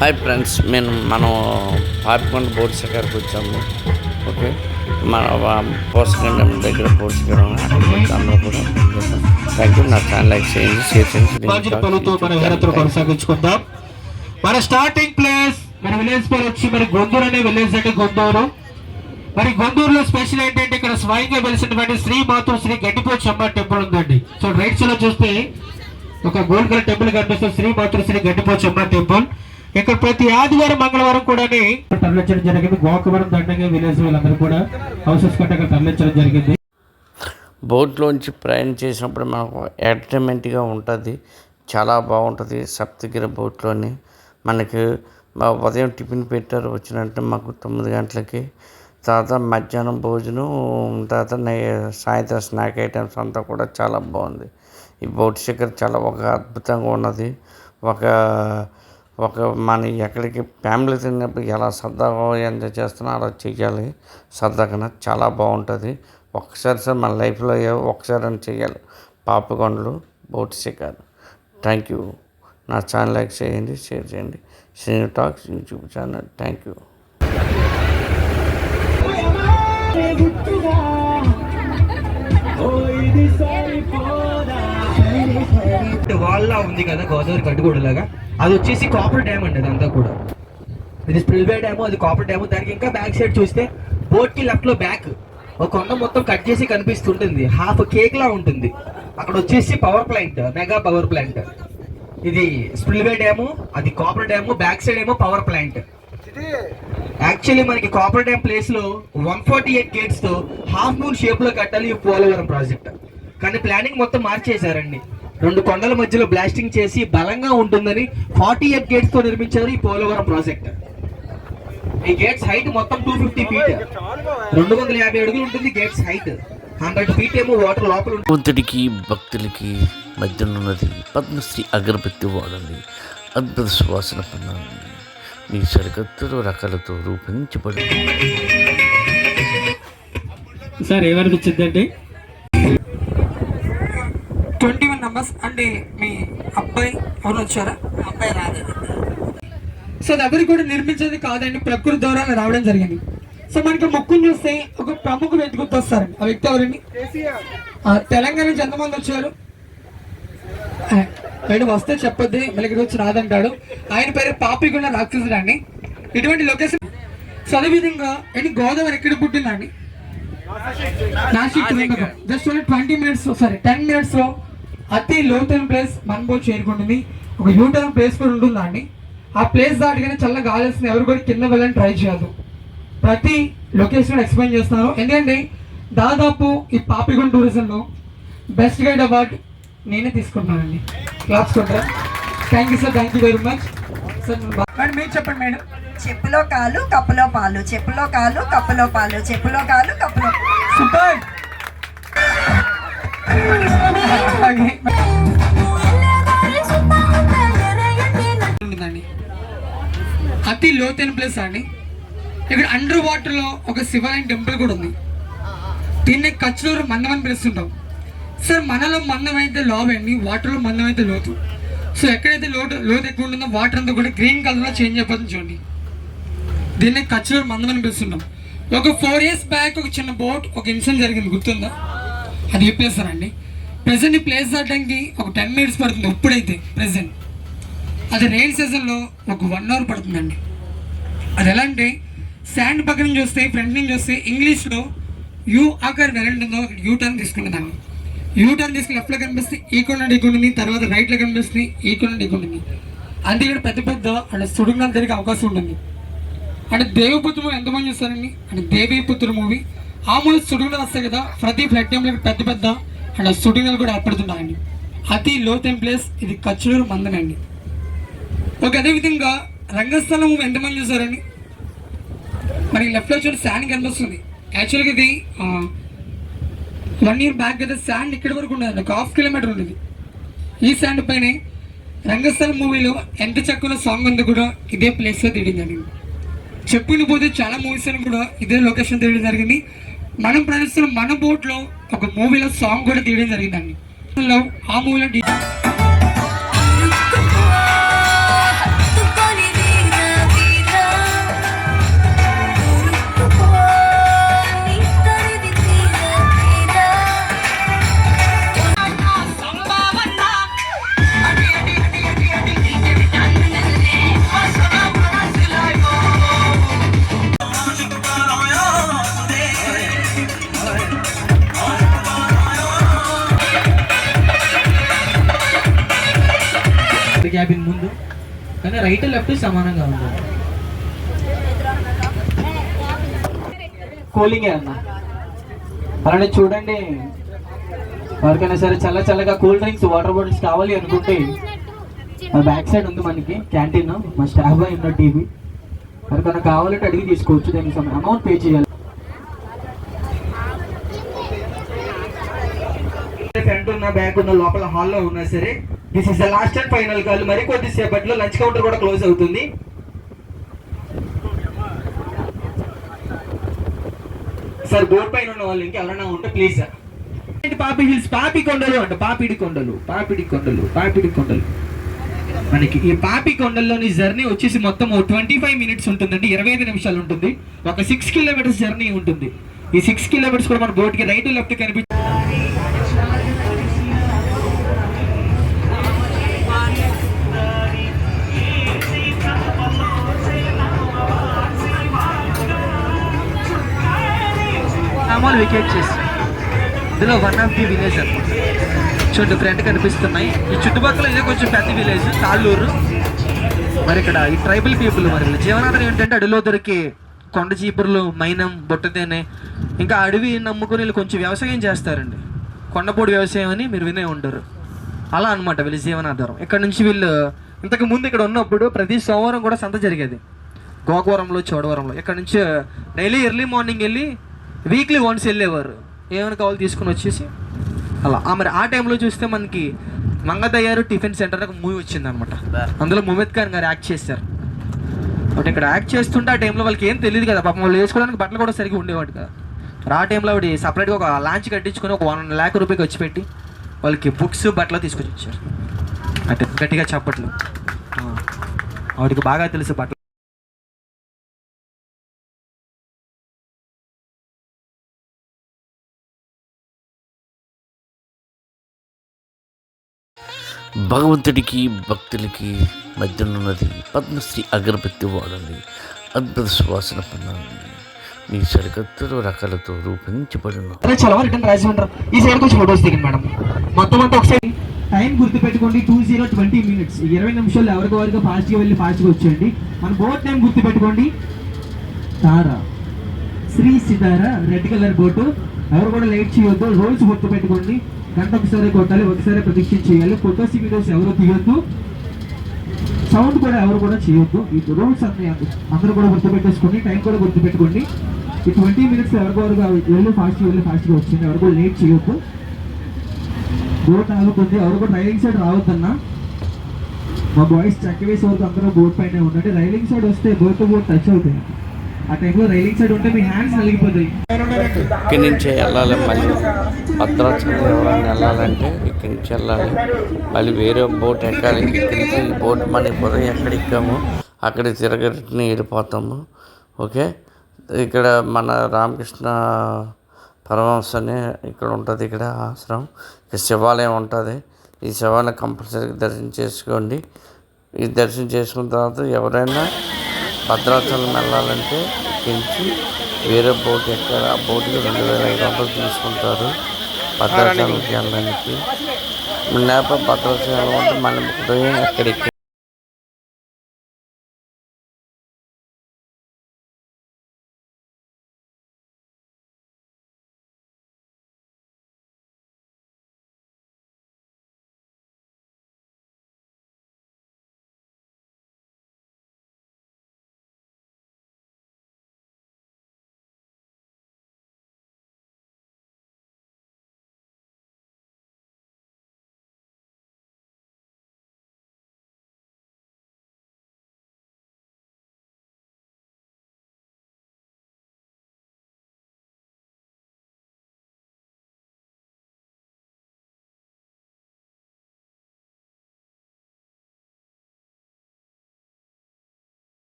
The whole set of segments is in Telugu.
హాయ్ ఫ్రెండ్స్, మనం పాపికొండ బోట్ షికార్కి వచ్చాము. ఓకే, మన పోర్షికర్ దగ్గర పోర్షికర్ అక్కడికి వచ్చి అందరూ కూడా థ్యాంక్ యూ. నా ఛానల్ లైక్ చేయండి, షేర్ చేయండి. కొనసాగించుకుందాం. మన స్టార్టింగ్ ప్లేస్ మన విలేజ్ పేరు వచ్చి మరి గొందూరు అనే విలేజ్ అంటే గొందూరు. మరి గొందూరులో స్పెషల్ ఏంటంటే ఇక్కడ స్వయంగా వెలిసినటువంటి శ్రీ మాతృ శ్రీ గడ్డిపోచమ్మ టెంపుల్ ఉందండి. సో రైట్ సైడ్ లో చూస్తే ఒక గోల్డ్ కలర్ టెంపుల్ కనిపిస్తుంది, శ్రీ మాతృ శ్రీ గడ్డిపోచమ్మ టెంపుల్. ఇక్కడ ప్రతి ఆదివారం మంగళవారం కూడా తరలించడం జరిగింది. గోకవరం దండగా విలేజ్ వాళ్ళందరూ కూడా హౌసెస్ కట్టగా తరలించడం జరిగింది. బోట్లోంచి ప్రయాణం చేసినప్పుడు మనకు ఎంటర్టైన్మెంట్గా ఉంటుంది, చాలా బాగుంటుంది. సప్తగిరి బోట్లోని మనకి ఉదయం టిఫిన్ పెట్టారు, వచ్చినట్టు మాకు 9 గంటలకి. తర్వాత మధ్యాహ్నం భోజనం, తర్వాత సాయంత్రం స్నాక్ ఐటమ్స్ అంతా కూడా చాలా బాగుంది. ఈ బోట్ షికార్ చాలా ఒక అద్భుతంగా ఉన్నది. ఒక మన ఎక్కడికి ఫ్యామిలీ తిన్నప్పుడు ఎలా సరదాగా ఎంజాయ్ చేస్తున్నా అలా చెయ్యాలి. సరదాగా చాలా బాగుంటుంది. ఒక్కసారి మన లైఫ్లో ఒక్కసారి అని చెయ్యాలి పాపికొండలు బోట్ షికార్. Thank you. నా ఛానల్ లైక్ చేయండి, షేర్ చేయండి. Srinu talks YouTube channel. Thank you. వాళ్ళ ఉంది కదా గోదావరి కట్టుకోవడంలాగా, అది వచ్చేసి కాపర్ డ్యామ్ అండి. అదంతా కూడా ఇది స్పిల్వే డ్యామ్, అది కాపర్ డ్యామ్. దానికి ఇంకా బ్యాక్ సైడ్ చూస్తే బోట్ కి లెఫ్ట్ లో బ్యాక్ ఒక కొండ మొత్తం కట్ చేసి కనిపిస్తుంటుంది, హాఫ్ కేక్ లా ఉంటుంది. అక్కడ వచ్చేసి power plant, mega power plant. ఇది స్పిల్వే డ్యాము, అది కాపర్ డ్యాము, బ్యాక్ సైడ్ ఏమో పవర్ ప్లాంట్. యాక్చువల్లీ మనకి కాపర్ డ్యామ్ ప్లేస్ లో 148 గేట్స్ తో హాఫ్ మూన్ షేప్ లో కట్టాలి ఈ పోలవరం ప్రాజెక్ట్. కానీ ప్లానింగ్ మొత్తం మార్చేశారండి. 2 కొండల మధ్యలో బ్లాస్టింగ్ చేసి బలంగా ఉంటుందని 48 గేట్స్ తో నిర్మించారు ఈ పోలవరం ప్రాజెక్ట్. ఈ గేట్స్ హైట్ మొత్తం 250 ఫీట్, 250 అడుగులు ఉంటుంది గేట్స్ హైట్. 100 ఫీట్ ఏమో వాటర్ లోపల ఉంటుంది. భగవంతుడికి భక్తులకి మధ్యనున్నది పద్మశ్రీ అగరబత్తి వాడండి. అద్భుత సువాసన పొందండి. మీ సరికొత్త రకాలతో రూపొందించబడి సార్ ఏమనిపించిందండి? 21 నంబర్స్ అంటే మీ అబ్బాయి ఎవరు వచ్చారా? అబ్బాయి రాలేదు. సో దగ్గర కూడా నిర్మించేది కాదండి, ప్రకృతి ద్వారా రావడం జరిగింది. సో మనకి మొక్కుని చూస్తే ఒక ప్రముఖ వ్యక్తి గుర్తొస్తారండి. ఆ వ్యక్తి ఎవరండి? తెలంగాణ నుంచి ఎంతమంది వచ్చారు? ఆయన వస్తే చెప్పొద్ది, మళ్ళీ వచ్చి రాదంటాడు. ఆయన పేరు పాపికొండ రాక్షసుడు అండి. ఇటువంటి లొకేషన్. సో అదేవిధంగా ఏంటి గోదావరి ఎక్కడ పుట్టిందండి? నాసిక్. జస్ట్ 20 మినిట్స్ 10 మినిట్స్ లో అతి లోతైన ప్లేస్ మనబోట్ చేరుకుంటుంది. ఒక యూటర్న్ ప్లేస్ కూడా ఉంటుందా అండి. ఆ ప్లేస్ దాటిగానే చల్ల గాలేస్తుంది. ఎవరు కూడా కింద వెళ్ళని ట్రై చేయదు. ప్రతి లొకేషన్ ఎక్స్ప్లెయిన్ చేస్తున్నారు. ఎందుకంటే దాదాపు ఈ పాపికొండ టూరిజంలో బెస్ట్ గైడ్ అవార్డు నేనే తీసుకుంటున్నానండి. క్లాప్స్ కొట్టారా? Thank you sir, thank you very much sir. Madam మీరు చెప్పండి మేడం. చెప్పులో కాలు కప్పులో పాలు, చెప్పులో కాలు కప్పులో పాలు, చెప్పులో కాలు కప్పులో. సూపర్. అతి లోతైన ప్లేస్ అండి. ఇక్కడ అండర్ వాటర్ లో ఒక శివాలయం టెంపుల్ కూడా ఉంది. దీన్ని కచ్లూరు మందం అని పిలుస్తుంటాం. సార్ మనలో మందం అయితే లావ్ అండి, వాటర్లో మందం అయితే లోతు. సో ఎక్కడైతే లోతు ఎక్కువ ఉంటుందో వాటర్ అంతా కూడా గ్రీన్ కలర్లో చేంజ్ అయిపోతుంది చూడండి. దీన్ని కచ్లూరు మందం అని పిలుస్తున్నాం. ఒక 4 years బ్యాక్ ఒక చిన్న బోట్ ఒక ఇన్సిడెంట్ జరిగింది, గుర్తుందా? అది ఏ ప్లేస్ అండి? ప్రెసెంట్ ఈ ప్లేస్ దాటడానికి ఒక 10 minutes పడుతుంది. ఇప్పుడైతే ప్రెసెంట్ అది రెయిన్ సీజన్లో ఒక 1 hour పడుతుందండి. అది ఎలా అంటే శాండ్ పక్క నుంచి వస్తే, ఫ్రంట్ నుంచి వస్తే ఇంగ్లీష్లో యూ ఆకార్ వెరంటుందో యూ టర్న్ తీసుకుంటుందండి. యూ టర్న్ తీసుకుని లెఫ్ట్లో కనిపిస్తే ఈ కొండ ఉంటుంది, తర్వాత రైట్లో కనిపిస్తుంది ఈ కొండ ఉంటుంది. అంతే ఇక్కడ పెద్ద పెద్ద అంటే సుడుగులు తిరిగే అవకాశం ఉంటుంది. అంటే దేవిపుత్ర మూవీ ఎంతమంది చూస్తారండి? అంటే దేవిపుత్ర మూవీ ఆ మూవీ సుడుగులు వస్తాయి కదా, ప్రతి ఫ్లడ్ టైంలో పెద్ద పెద్ద అంటే సుడుగులు కూడా ఏర్పడుతున్నాయండి. అతి లోతైన ప్లేస్ ఇది కచ్లూరు మందనండి. ఓకే, అదేవిధంగా రంగస్థలం మూవీ ఎంతమంది చూసారండి? మనకి లెఫ్ట్లో చూడండి శాండ్ కనిపిస్తుంది. యాక్చువల్గా ఇది 1 year బ్యాక్ అయితే శాండ్ ఇక్కడ వరకు ఉండదు, ఒక 1/2 kilometer ఉండేది. ఈ శాండ్ పైన రంగస్థలం మూవీలో ఎంత చక్కగా సాంగ్ ఉంది కూడా ఇదే ప్లేస్లో తీయడం. చెప్పుకుని పోతే చాలా మూవీస్ అని కూడా ఇదే లొకేషన్ తీయడం జరిగింది. మనం ప్రదర్శన మన బోట్లో ఒక మూవీలో సాంగ్ కూడా తీయడం జరిగిందండి. ఆ మూవీలో డ్రైవర్ క్యాబిన్ ముందు, కానీ రైట్ లెఫ్ట్ సమానంగా ఉండాలి. కూలింగే అన్న. అలానే చూడండి, ఎవరికైనా సరే చల్లగా కూల్ డ్రింక్స్, వాటర్ బాటిల్స్ కావాలి అనుకుంటే బ్యాక్ సైడ్ ఉంది మనకి క్యాంటీన్, మా స్టాఫ్ బాయ్ ఉన్న టీవీ. ఎవరికైనా కావాలంటే అడిగి తీసుకోవచ్చు, దానికి అమౌంట్ పే చేయాలి. ఫ్రంట్ ఉన్న బ్యాక్ ఉన్న లోపల హాల్లో ఉన్నా సరే, this is the last and final call. మరి కొద్దిసేపట్లో లంచ్ కౌంటర్ కూడా క్లోజ్ అవుతుంది. సార్ బోర్డు పైన ఉన్న వాళ్ళు ఇంకెవరైనా ఉంటే ప్లీజ్ సార్. పాపి హిల్స్, పాపి కొండలు అంట, పాపిడి కొండలు. మనకి ఈ పాపి కొండల్లోని జర్నీ వచ్చేసి మొత్తం 25 మినిట్స్ ఉంటుందండి, 25 నిమిషాలు ఉంటుంది. ఒక 6 కిలోమీటర్స్ జర్నీ ఉంటుంది. ఈ 6 కిలోమీటర్స్ కూడా మన బోర్డుకి రైట్ లెఫ్ట్ కనిపి వికెట్ చేసి ఇందులో వన్ ఆఫ్ ది విలేజ్ అనమాట. చూడండి ఫ్రంట్ కనిపిస్తున్నాయి. ఈ చుట్టుపక్కల ఇదే కొంచెం పెద్ద విలేజ్ తాళ్ళూరు. మరి ఇక్కడ ఈ ట్రైబల్ పీపుల్ మరి జీవనాధారం ఏంటంటే అడవిలో దొరికి కొండ చీపుర్లు, మైనం, బొట్టతేనె, ఇంకా అడవి నమ్ముకొని వీళ్ళు కొంచెం వ్యవసాయం చేస్తారండి. కొండపూడి వ్యవసాయం అని మీరు వినే ఉంటారు. అలా అనమాట వీళ్ళ జీవనాధారం. ఇక్కడ నుంచి వీళ్ళు ఇంతకు ముందు ఇక్కడ ఉన్నప్పుడు ప్రతి సోమవారం కూడా సంత జరిగేది గోకవరంలో, చోడవరంలో. ఇక్కడ నుంచి డైలీ ఎర్లీ మార్నింగ్ వెళ్ళి వీక్లీ వన్స్ వెళ్ళేవారు, ఏమైనా కావాలి తీసుకుని వచ్చేసి అలా. మరి ఆ టైంలో చూస్తే మనకి మంగదయ్యారు టిఫిన్ సెంటర్ ఒక మూవీ వచ్చింది అనమాట. అందులో ముమెత్ ఖాన్ గారు యాక్ట్ చేశారు. బట్ ఇక్కడ యాక్ట్ చేస్తుంటే ఆ టైంలో వాళ్ళకి ఏం తెలియదు కదా, పాపం వాళ్ళు వేసుకోవడానికి బట్టలు కూడా సరిగ్గా ఉండేవాడు కదా. ఆ టైంలో ఆవిడ సపరేట్గా ఒక లాంచ్ కట్టించుకొని ఒక 1 lakh రూపాయకి వచ్చి పెట్టి వాళ్ళకి బుక్స్, బట్టలు తీసుకొచ్చి ఇచ్చారు. అంటే గట్టిగా చెప్పట్లు, ఆవిడకి బాగా తెలుసు బట్టలు. భగవంతుడికి భక్తులకి మధ్యనున్నది పద్మశ్రీ అగరబత్తి వాడండి. అద్భుత సువాసన పొందండి. మీ సరికొత్త రకాలతో రూపొందించబడిన చాలా రిటర్న్ రాసి ఉంటారు. ఈ సైడ్ కొంచెం ఫోటోస్ దిగండి మేడం. మొత్తం అంతా ఒకసారి టైం గుర్తుపెట్టుకోండి. 20 minutes, 20 నిమిషాలు ఎవరికి వారికి ఫాస్ట్గా వెళ్ళి ఫాస్ట్గా వచ్చేయండి. మన బోట్ టైం గుర్తుపెట్టుకోండి. Tara, Sri Sitara, red colour boat. ఎవరు కూడా లేట్ చేయొద్దు. రూల్స్ గుర్తుపెట్టుకోండి. గంట ఒకసారి కొట్టాలి, ఒకసారి ప్రదక్షిణ చేయాలి. ఫొటోస్, వీడియోస్ ఎవరు తీయొద్దు. సౌండ్ కూడా ఎవరు కూడా చేయొద్దు. ఈ రూల్స్ అన్ని అందరూ కూడా గుర్తుపెట్టేసుకోండి. టైం కూడా గుర్తుపెట్టుకోండి. ఈ 20 minutes ఎవరికొరకు వెళ్ళి ఫాస్ట్గా వచ్చింది. ఎవరు కూడా లేట్ చేయొద్దు. బోట్ ఆగుతుంది. ఎవరు కూడా రైలింగ్ సైడ్ రావద్దన్నా. మా బాయ్స్ చెక్క వేసే వరకు అందరూ బోట్ పైన ఉండండి. రైలింగ్ సైడ్ వస్తే బోట్ టచ్ అవుతాయి. ఆ టైంలో రైలింగ్ సైడ్ ఉంటే మీ హ్యాండ్స్ నలిగిపోతాయి. ఇక్కడి నుంచి వెళ్ళాలి. మళ్ళీ భద్రాచలం ఎవరైనా వెళ్ళాలంటే ఇక్కడి నుంచి వెళ్ళాలి. మళ్ళీ వేరే బోట్ ఎక్కాలి. ఇక్కడి నుంచి బోట్ మన ఉదయం ఎక్కడ ఎక్కామో అక్కడ తిరగని వెళ్ళిపోతాము. ఓకే, ఇక్కడ మన రామకృష్ణ పరమహంస అని ఇక్కడ ఉంటుంది. ఇక్కడ ఆశ్రమం, ఇక్కడ శివాలయం ఉంటుంది. ఈ శివాలయం కంపల్సరీగా దర్శనం చేసుకోండి. ఈ దర్శనం చేసుకున్న తర్వాత ఎవరైనా భద్రాచలం వెళ్ళాలంటే ఇక్కడి నుంచి వేరే బోట్ ఎక్కాలి. ఆ బోట్కి 2500 తీసుకుంటారు భద్రాచలంకి వెళ్ళడానికి. నేపథ్యం భద్రాచలం వెళ్ళాలంటే మనం ఉదయం ఎక్కడికి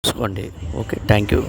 చూసుకోండి. Okay, thank you.